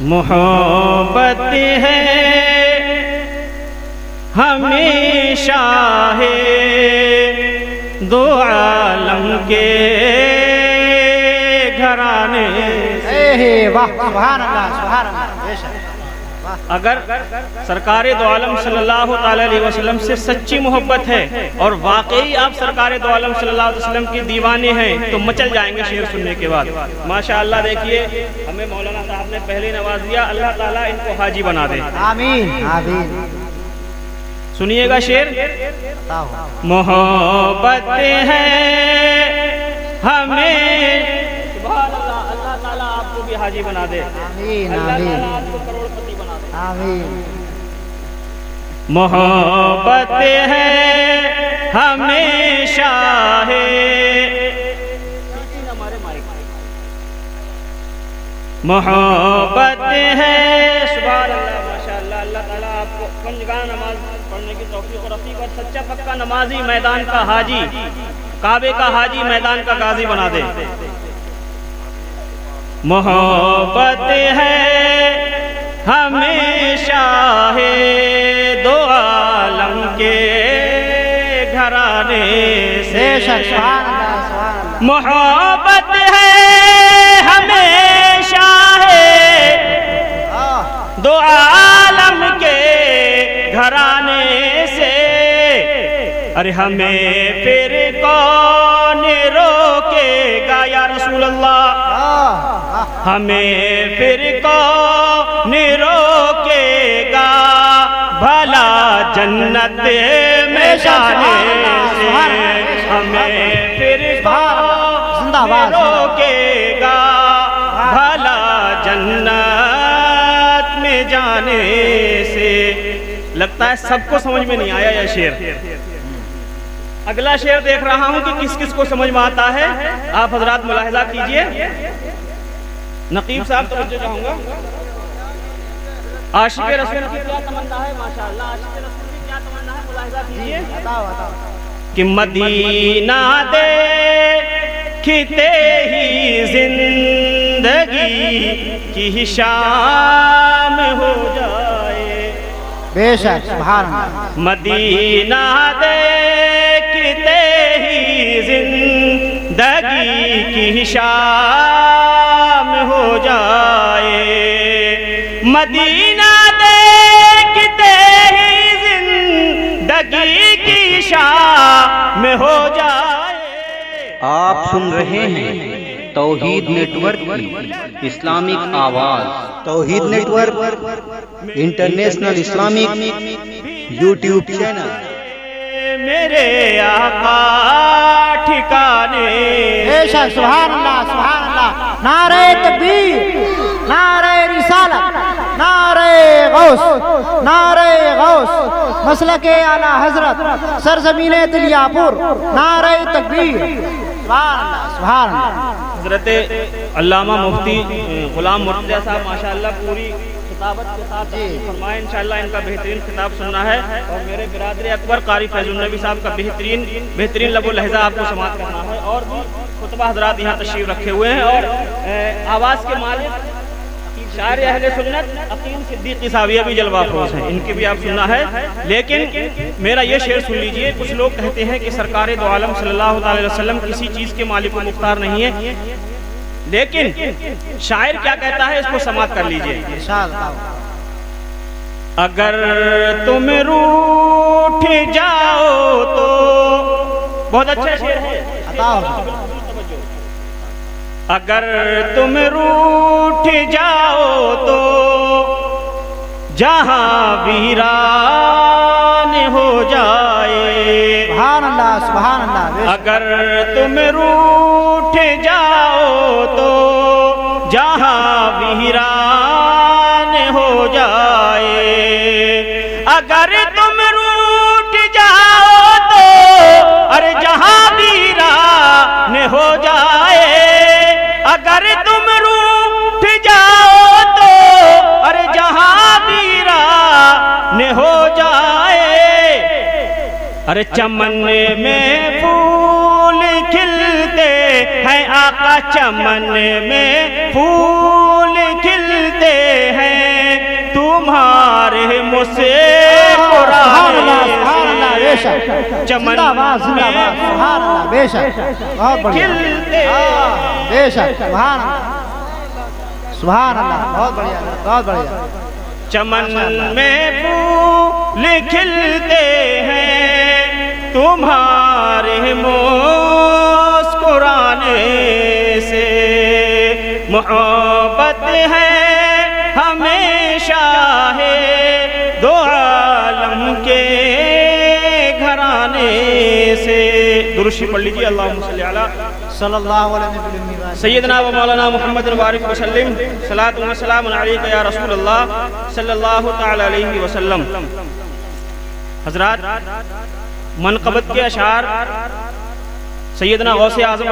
محبت ہے ہمیشہ ہے دو عالم کے گھرانے سے۔ واہ سبحان اللہ سبحان اللہ، بے شک۔ اگر سرکار دو عالم صلی اللہ تعالی علیہ وسلم سے سچی محبت ہے اور واقعی آپ سرکار دو عالم صلی اللہ علیہ وسلم کی دیوانے ہیں تو مچل جائیں گے شعر سننے کے بعد۔ ماشاءاللہ دیکھیے ہمیں مولانا صاحب نے پہلے نواز دیا، اللہ تعالیٰ ان کو حاجی بنا دے، آمین آمین۔ سنیے گا شعر۔ محبت ہے ہمیں، سبحان اللہ، اللہ تعالیٰ آپ کو بھی حاجی بنا دے، آمین اللہ آمین تعالیٰ آپ کو کروڑپتی بنا دے۔ آمین۔ محبت ہے ہمیشہ ہے، محبت ہے، سبحان اللہ، ماشاءاللہ، اللہ تعالیٰ آپ کو پنجگاہ نماز پڑھنے کی توفیق اور رفیق اور سچا پکا نمازی، میدان کا حاجی، کعبے کا حاجی، میدان کا غازی بنا دے۔ محبت ہے ہمیشہ ہے دو عالم کے گھرانے سے۔ سبحان اللہ سبحان اللہ۔ محبت ہے ہمیشہ ہے دو عالم کے گھرانے سے، ارے ہمیں پھر کون روکے گا یا رسول اللہ، ہمیں پھر کون روکے گا بھلا جنت میں جانے سے، ہمیں پھر کون روکے گا بھلا جنت میں جانے سے۔ لگتا ہے سب کو سمجھ میں نہیں آیا یہ شعر۔ اگلا شعر دیکھ رہا ہوں کہ کس کس کو سمجھ میں آتا ہے، آپ حضرات ملاحظہ کیجئے۔ نقیب صاحب توجہ چاہوں گا، عاشق رسول کی کیا تمنا ہے، ماشاءاللہ عاشق رسول کی کیا تمنا ہے، ملاحظہ کیجئے کہ مدینہ دیکھتے ہی زندگی کی شام ہو جائے، بے شک سبحان اللہ۔ مدینہ دیکھتے ہی زندگی کی شام ہو جائے، مدینہ دیکھتے ہی زندگی کی شام ہو جائے۔ آپ سن رہے ہیں توحید نیٹ ورک کی اسلامک آواز۔ توحید network international Islamic YouTube channel. میرے آقا ٹھکانے، بے شک سبحان اللہ سبحان اللہ۔ نعرہ تکبیر، نعرہ رسالت، نعرہ غوث، نعرہ غوث، مسلک اعلی حضرت، سرزمین تلیا پور، نعرہ تکبیر، سبحان اللہ سبحان اللہ۔ حضرت علامہ مفتی غلام مرتضیٰ صاحب ماشاءاللہ پوری خطابت کے ساتھ فرمائے، انشاءاللہ ان کا بہترین خطاب سننا ہے، اور میرے برادر اکبر قاری فیض النبی صاحب کا بہترین لب و لہجہ آپ کو سماعت کرنا ہے، اور بھی خطبہ حضرات یہاں تشریف رکھے ہوئے ہیں، اور آواز کے مالک شاعر اہل سنت عقیل صدیقی صاحب یہ بھی جلوہ افروز ہیں، ان کی بھی آپ سننا ہے۔ لیکن میرا یہ شعر سن لیجئے، کچھ لوگ کہتے ہیں کہ سرکار دو عالم صلی اللہ علیہ وسلم کسی چیز کے مالک و مختار نہیں ہے، لیکن شاعر کیا کہتا ہے اس کو سماعت کر لیجئے۔ اگر تم روٹھ جاؤ تو، بہت اچھا شعر ہے، اگر تم روٹھ جاؤ تو جہاں ویران ہو جائے، سبحان اللہ سبحان اللہ۔ اگر تم روٹھ جاؤ تو جہاں ویران ہو جائے، اگر تم روٹھ جاؤ تو ارے جہاں ویران ہو جائے، اگر تم روٹھ جاؤ تو ارے جہاں ویران ہو جائے، ارے چمن میں پھول کھلتے ہیں آقا، چمن میں پھول کھلتے رحموں سے سبحان اللہ سبحان اللہ بے شک چمن زندہ باد زندہ باد سبحان اللہ بے شک بہت بڑھیا بے شک سبحان اللہ سبحان اللہ بہت بڑھیا بہت بڑھیا چمن میں پھول کھلتے ہیں تمہارے مسکرانے سے محبت ہے ہمیشہ ہے دو عالم کے گھرانے سے. درود پڑھ لیجیے. اللہم صلی علی صلی اللہ علیہ وسلم سیدنا و مولانا محمد مبارک وسلم. صلاۃ و سلام علیک یا رسول اللہ صلی اللہ تعالی علیہ وسلم. حضرات، منقبت کے اشعار سیدنا غوث اعظم